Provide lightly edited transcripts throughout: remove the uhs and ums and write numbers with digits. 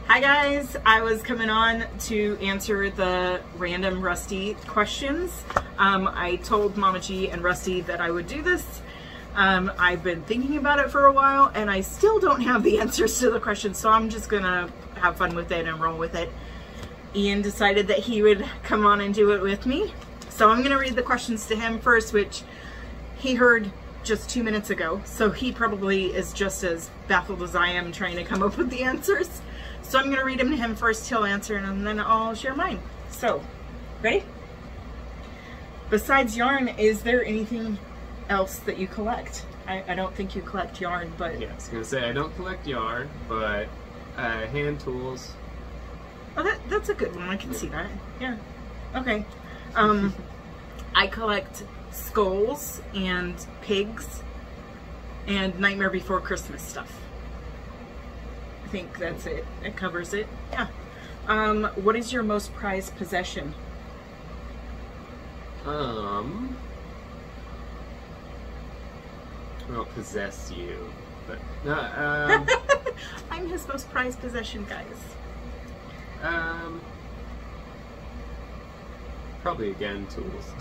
Hi guys, I was coming on to answer the random Rusty questions. I told Mama G and Rusty that I would do this. I've been thinking about it for a while and I still don't have the answers to the questions, so I'm just gonna have fun with it and roll with it. Ian decided that he would come on and do it with me. So I'm gonna read the questions to him first, which he heard just 2 minutes ago. So he probably is just as baffled as I am trying to come up with the answers. So I'm going to read them to him first, he'll answer, and then I'll share mine. So, ready? Besides yarn, is there anything else that you collect? I don't think you collect yarn, but... Yeah, I was going to say, I don't collect yarn, but hand tools. Oh, that's a good one. I can see that. Yeah. Okay. I collect skulls and pigs and Nightmare Before Christmas stuff. I think that's it. It covers it. Yeah. What is your most prized possession? I don't possess you, but I'm his most prized possession, guys. Probably again tools.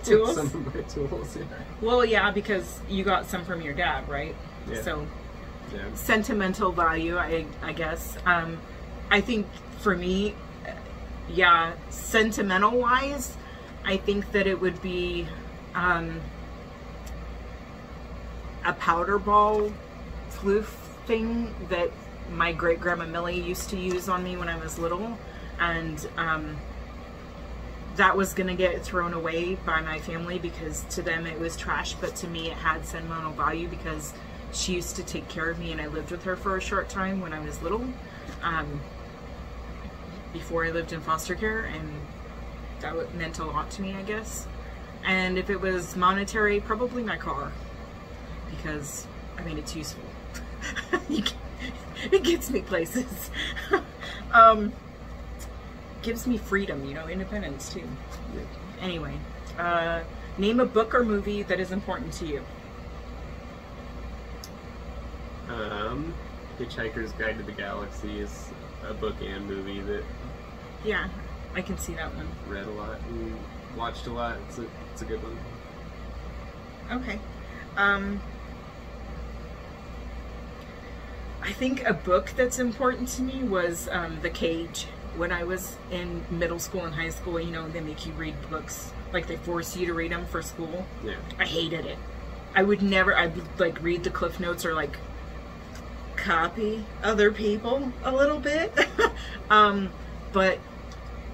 Tools? Some of my tools. Yeah. Well, yeah, because you got some from your dad, right? Yeah. So. Yeah. Sentimental value, I guess. I think for me, yeah, sentimental wise, I think that it would be a powder ball floof thing that my great grandma Millie used to use on me when I was little, and that was gonna get thrown away by my family because to them it was trash, but to me it had sentimental value because she used to take care of me and I lived with her for a short time when I was little, before I lived in foster care, and that meant a lot to me, I guess. And if it was monetary, probably my car, because I mean it's useful. It gets me places. Gives me freedom, you know, independence too. Anyway, name a book or movie that is important to you. Hitchhiker's Guide to the Galaxy is a book and movie that... Yeah, I can see that one. Read a lot and watched a lot. It's a good one. Okay. I think a book that's important to me was The Cage. When I was in middle school and high school, you know, they make you read books. Like, they force you to read them for school. Yeah. I hated it. I'd like read the Cliff Notes or like copy other people a little bit. But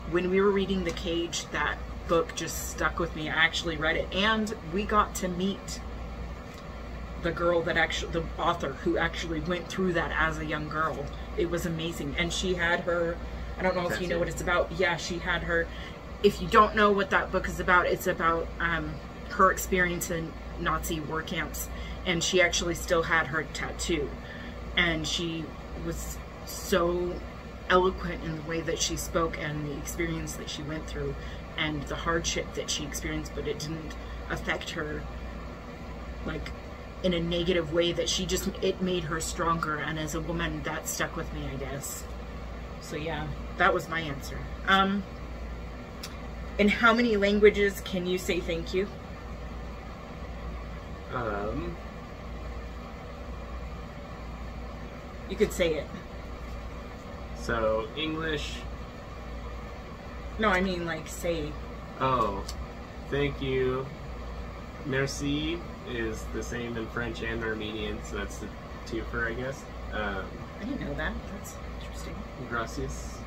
when we were reading The Cage, that book just stuck with me. I actually read it, and we got to meet the girl that the author who actually went through that as a young girl. It was amazing. And she had her, I don't know if you know what it's about. Yeah, she had her, if you don't know what that book is about, it's about her experience in Nazi war camps, and she actually still had her tattoo, and she was so eloquent in the way that she spoke and the experience that she went through and the hardship that she experienced, but it didn't affect her like in a negative way, that she just, it made her stronger, and as a woman that stuck with me, I guess. So yeah, that was my answer. In how many languages can you say thank you? You could say it. So, English. No, I mean like say. Oh, thank you. Merci is the same in French and Armenian, so that's the twofer, I guess. I didn't know that. That's interesting. Gracias.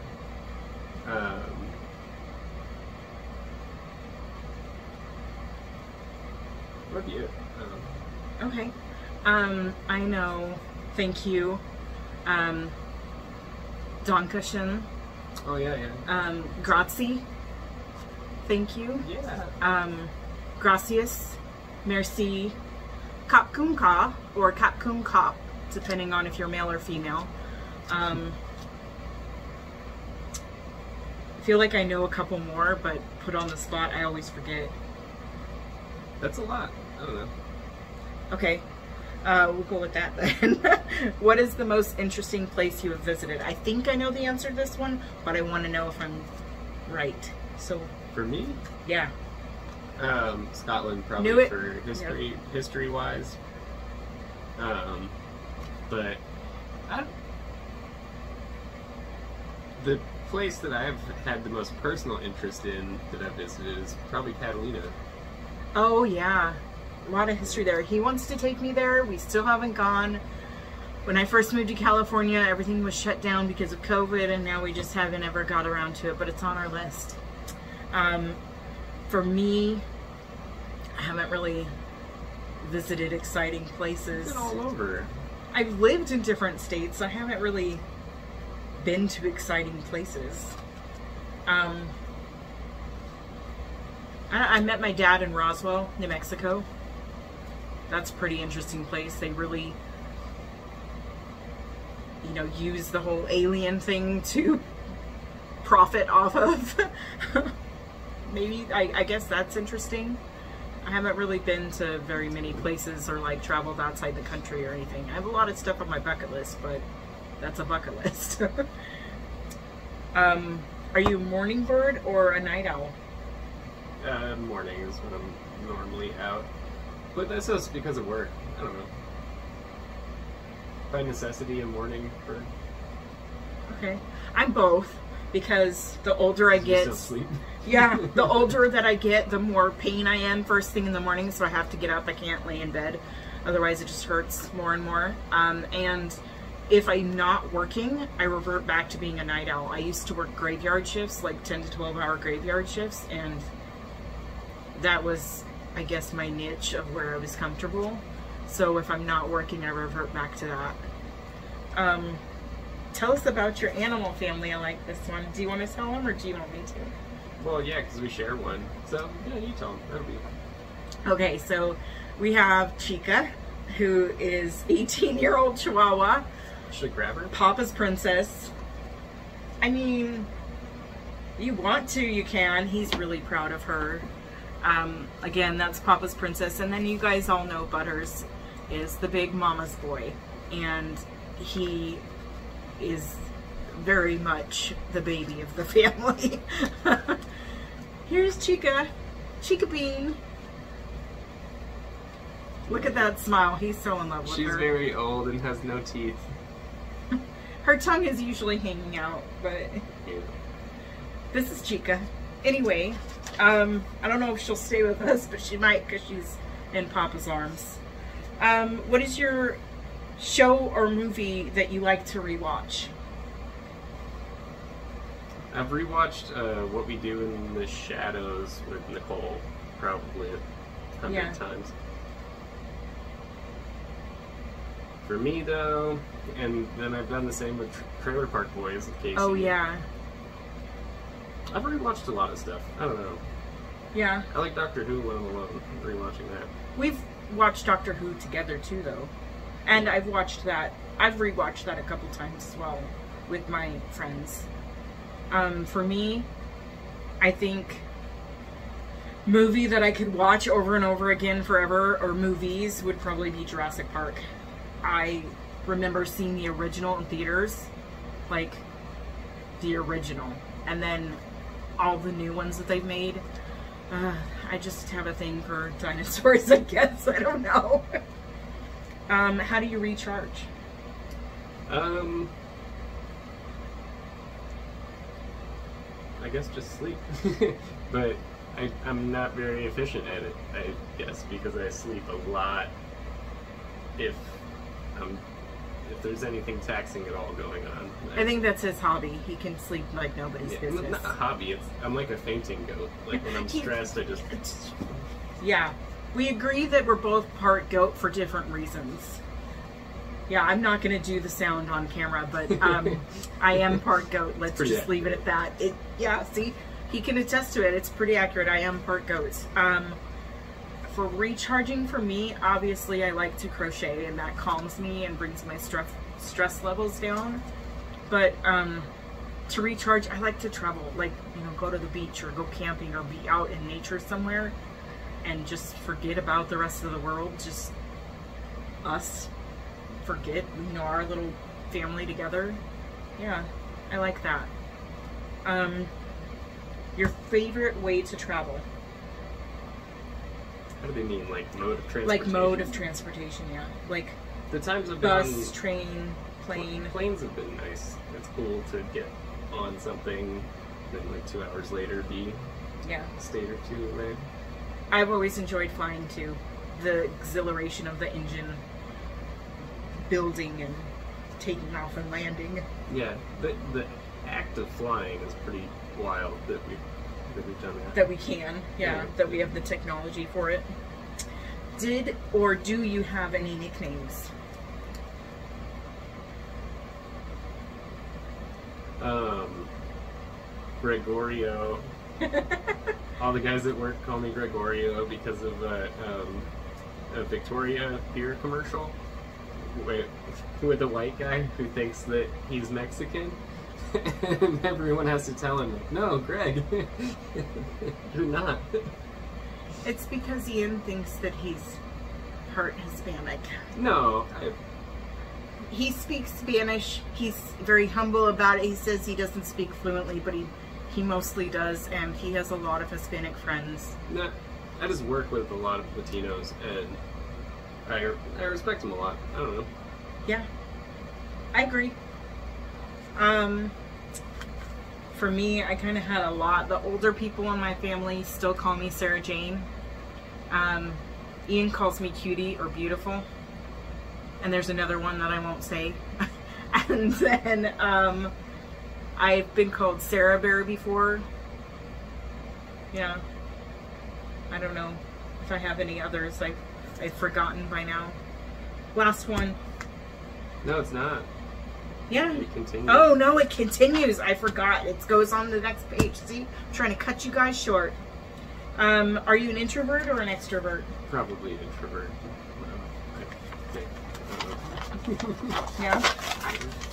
Love you. Okay. I know. Thank you. Dankeschön. Oh yeah, yeah. Grazie. Thank you. Yeah. Gracias. Merci. Kapkunka or Kapkunkap, depending on if you're male or female. I feel like I know a couple more, but put on the spot, I always forget. That's a lot. I don't know. Okay. We'll go with that then. What is the most interesting place you have visited? I think I know the answer to this one, but I want to know if I'm right. So For me, yeah, Scotland Knew probably it. for history wise. But the place that I've had the most personal interest in that I've visited is probably Catalina. oh yeah, a lot of history there. He wants to take me there. We still haven't gone. When I first moved to California, everything was shut down because of COVID, and now we just haven't ever got around to it, but it's on our list. For me, I haven't really visited exciting places. Been all over. I've lived in different states. I haven't really been to exciting places. I met my dad in Roswell, New Mexico. That's a pretty interesting place. They really, you know, use the whole alien thing to profit off of. Maybe, I guess that's interesting. I haven't really been to very many places or like traveled outside the country or anything. I have a lot of stuff on my bucket list, but that's a bucket list. Are you a morning bird or a night owl? Morning is when I'm normally out. But that's just because of work. I don't know. By necessity, a morning bird. Okay. I'm both, because the older I You get, still sleep? yeah, the older that I get, the more pain I am first thing in the morning, so I have to get up. I can't lay in bed. Otherwise it just hurts more and more. And if I'm not working, I revert back to being a night owl. I used to work graveyard shifts, like 10 to 12 hour graveyard shifts, and that was, I guess, my niche of where I was comfortable. So if I'm not working, I revert back to that. Tell us about your animal family. I like this one. Do you want to tell them, or do you want me to? Well, yeah, because we share one. So, yeah, you tell them. That'll be... Okay, so we have Chica, who is 18-year-old Chihuahua. Should I grab her? Papa's princess. I mean, you want to, you can. He's really proud of her. Again, that's Papa's princess. And then you guys all know Butters is the big mama's boy. And he is very much the baby of the family. Here's Chica. Chica Bean. Look at that smile. He's so in love with her. She's very old and has no teeth. Her tongue is usually hanging out, but Yeah. this is Chica. Anyway, I don't know if she'll stay with us, but she might because she's in Papa's arms. What is your show or movie that you like to rewatch? I've rewatched What We Do in the Shadows with Nicole probably 100 times. For me, though, and then I've done the same with Trailer Park Boys with Casey. Oh, yeah. I've rewatched a lot of stuff. I don't know. Yeah. I like Doctor Who when I'm alone, rewatching that. We've watched Doctor Who together, too, though. And I've watched that. I've rewatched that a couple times as well with my friends. For me, I think movie that I could watch over and over again forever, or movies, would probably be Jurassic Park. I remember seeing the original in theaters, like the original, and then all the new ones that they've made. I just have a thing for dinosaurs, I guess. I don't know. How do you recharge? I guess just sleep. But I'm not very efficient at it, I guess, because I sleep a lot if there's anything taxing at all going on. I think that's his hobby. He can sleep like nobody's business. Not a hobby. I'm like a fainting goat. Like when I'm stressed, I just... Yeah. We agree that we're both part goat for different reasons. Yeah, I'm not going to do the sound on camera, but I am part goat. Let's just accurate. leave it at that. Yeah, see? He can attest to it. It's pretty accurate. I am part goat. For recharging for me, obviously I like to crochet, and that calms me and brings my stress levels down. But to recharge, I like to travel, like, you know, go to the beach or go camping or be out in nature somewhere and just forget about the rest of the world. Just us forget, our little family together. Yeah, I like that. Your favorite way to travel? How do they mean? Like mode of transportation? Like mode of transportation, yeah. Like the times I've bus, train, plane. Planes have been nice. It's cool to get on something, then like 2 hours later be a state or two away. I've always enjoyed flying too. The exhilaration of the engine building and taking off and landing. Yeah, the act of flying is pretty wild that we've done that. That we can, that we have the technology for it. Did or do you have any nicknames? Gregorio. All the guys at work call me Gregorio because of a Victoria beer commercial with a white guy who thinks that he's Mexican. And everyone has to tell him, no, Greg, you're not. It's because Ian thinks that he's part Hispanic. No. He speaks Spanish. He's very humble about it. He says he doesn't speak fluently, but he mostly does, and he has a lot of Hispanic friends. No, I just work with a lot of Latinos, and I respect them a lot. I don't know. Yeah, I agree. For me, I kind of had a lot. The older people in my family still call me Sarah Jane. Ian calls me Cutie or Beautiful. And there's another one that I won't say. And then I've been called Sarah Bear before. Yeah. I don't know if I have any others. I've forgotten by now. Last one. No, it's not. Yeah. It continues. Oh, no, it continues. I forgot. It goes on the next page. See? I'm trying to cut you guys short. Are you an introvert or an extrovert? Probably an introvert. Yeah.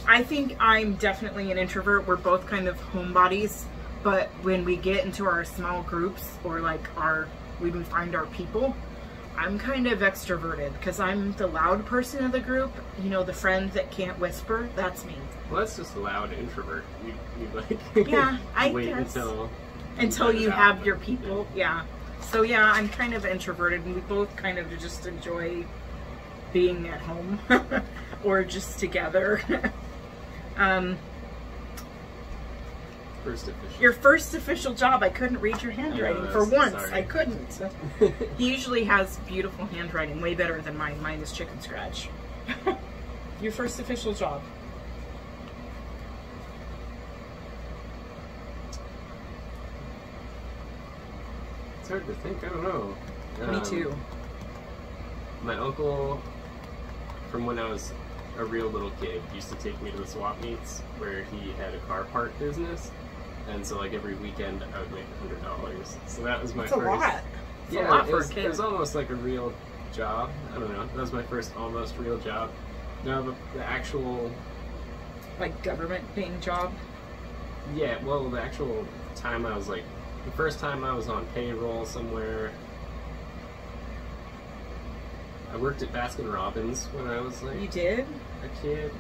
I think I'm definitely an introvert. We're both kind of homebodies, but when we get into our small groups or like when we find our people, I'm kind of extroverted because I'm the loud person of the group. You know, the friend that can't whisper. That's me. Well, that's just a loud introvert. You like yeah, I wait guess. until you have your people. Yeah. So yeah, I'm kind of introverted, and we both kind of just enjoy being at home or just together. First official. Your first official job. I couldn't read your handwriting for once. Sorry. I couldn't. He usually has beautiful handwriting, way better than mine. Mine is chicken scratch. Your first official job. It's hard to think. I don't know. Me too. My uncle, from when I was a real little kid, used to take me to the swap meets where he had a car part business, and so like every weekend I would make $100. So that was my first. A lot. It's Yeah, a lot for a kid. It was almost like a real job. I don't know. That was my first almost real job. No, the actual. Like government paying job. Yeah, well, the actual time I was like, the first time I was on payroll somewhere. I worked at Baskin Robbins when I was like You did? a kid.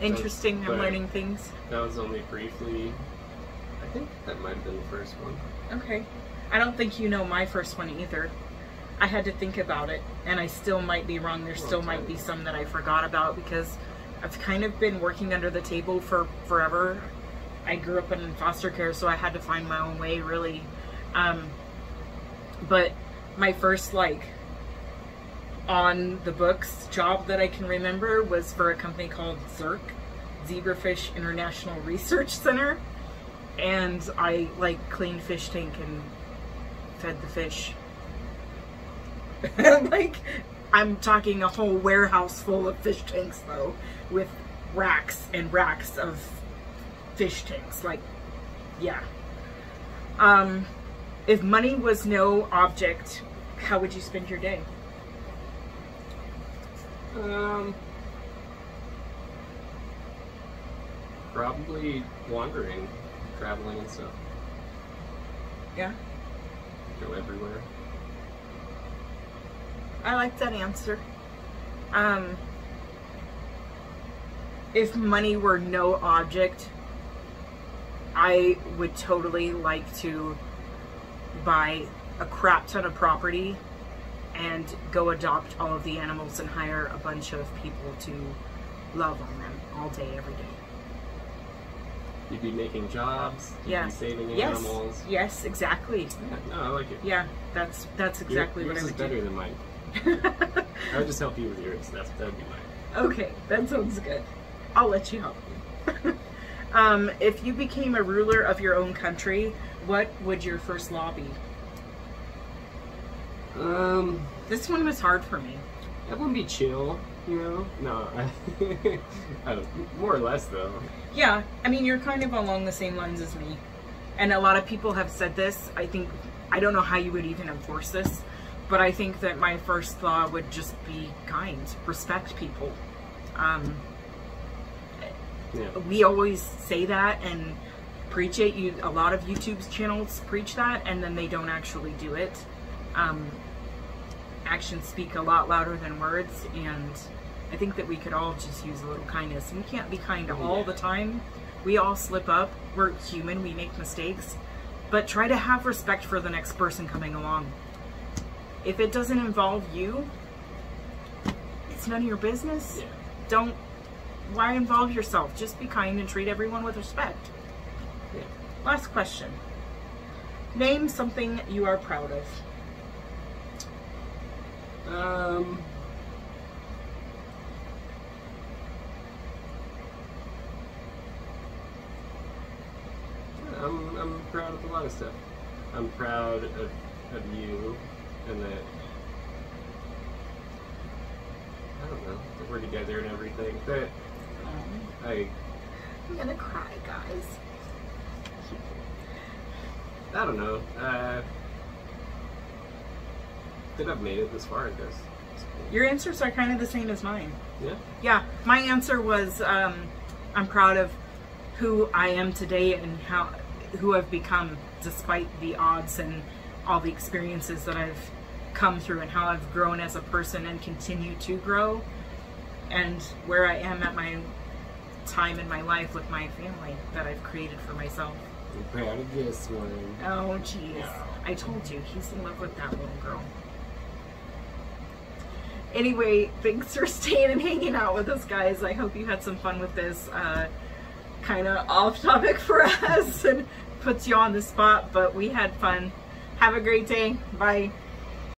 Interesting. I'm learning things. That was only briefly. I think that might have been the first one. Okay. I don't think you know my first one either. I had to think about it, and I still might be wrong. There still might be some that I forgot about because I've kind of been working under the table for forever. I grew up in foster care, so I had to find my own way, really. But my first, like, on the books job that I can remember was for a company called ZIRC, Zebrafish International Research Center. And I, like, cleaned fish tank and fed the fish. Like, I'm talking a whole warehouse full of fish tanks, though, with racks and racks of fish tanks. Like, yeah. If money was no object, how would you spend your day? Probably wandering, traveling and stuff. Yeah. Go everywhere. I like that answer. If money were no object, I would totally like to buy a crap ton of property and go adopt all of the animals and hire a bunch of people to love on them all day, every day. You'd be making jobs. You'd be saving animals. Yes, exactly. Yeah, no, I like it. Yeah, that's exactly what I would do. Yours is better than mine. I would just help you with yours. That'd be mine. Okay, that sounds good. I'll let you help me. If you became a ruler of your own country, what would your first law be? This one was hard for me. That wouldn't be chill, you know? No, I don't, more or less though. Yeah, I mean, you're kind of along the same lines as me. And a lot of people have said this. I don't know how you would even enforce this, but I think that my first law would just be kind, respect people. We always say that and preach it. A lot of YouTube's channels preach that, and then they don't actually do it. Actions speak a lot louder than words, and I think that we could all just use a little kindness. And we can't be kind all the time. We all slip up. We're human. We make mistakes. But try to have respect for the next person coming along. If it doesn't involve you, it's none of your business. Why involve yourself? Just be kind and treat everyone with respect. Last question. Name something you are proud of. I'm proud of a lot of stuff. I'm proud of you, and that, I don't know, that we're together and everything. That I'm gonna cry, guys. I don't know. That I've made it this far, I guess. Cool. Your answers are kind of the same as mine. Yeah? Yeah, my answer was I'm proud of who I am today and who I've become despite the odds and all the experiences that I've come through, and how I've grown as a person and continue to grow, and where I am at my time in my life with my family that I've created for myself. I'm proud of this one. Oh, jeez. No. I told you, he's in love with that little girl. Anyway, thanks for staying and hanging out with us, guys. I hope you had some fun with this. Kind of off topic for us and puts you on the spot, but we had fun. Have a great day. Bye.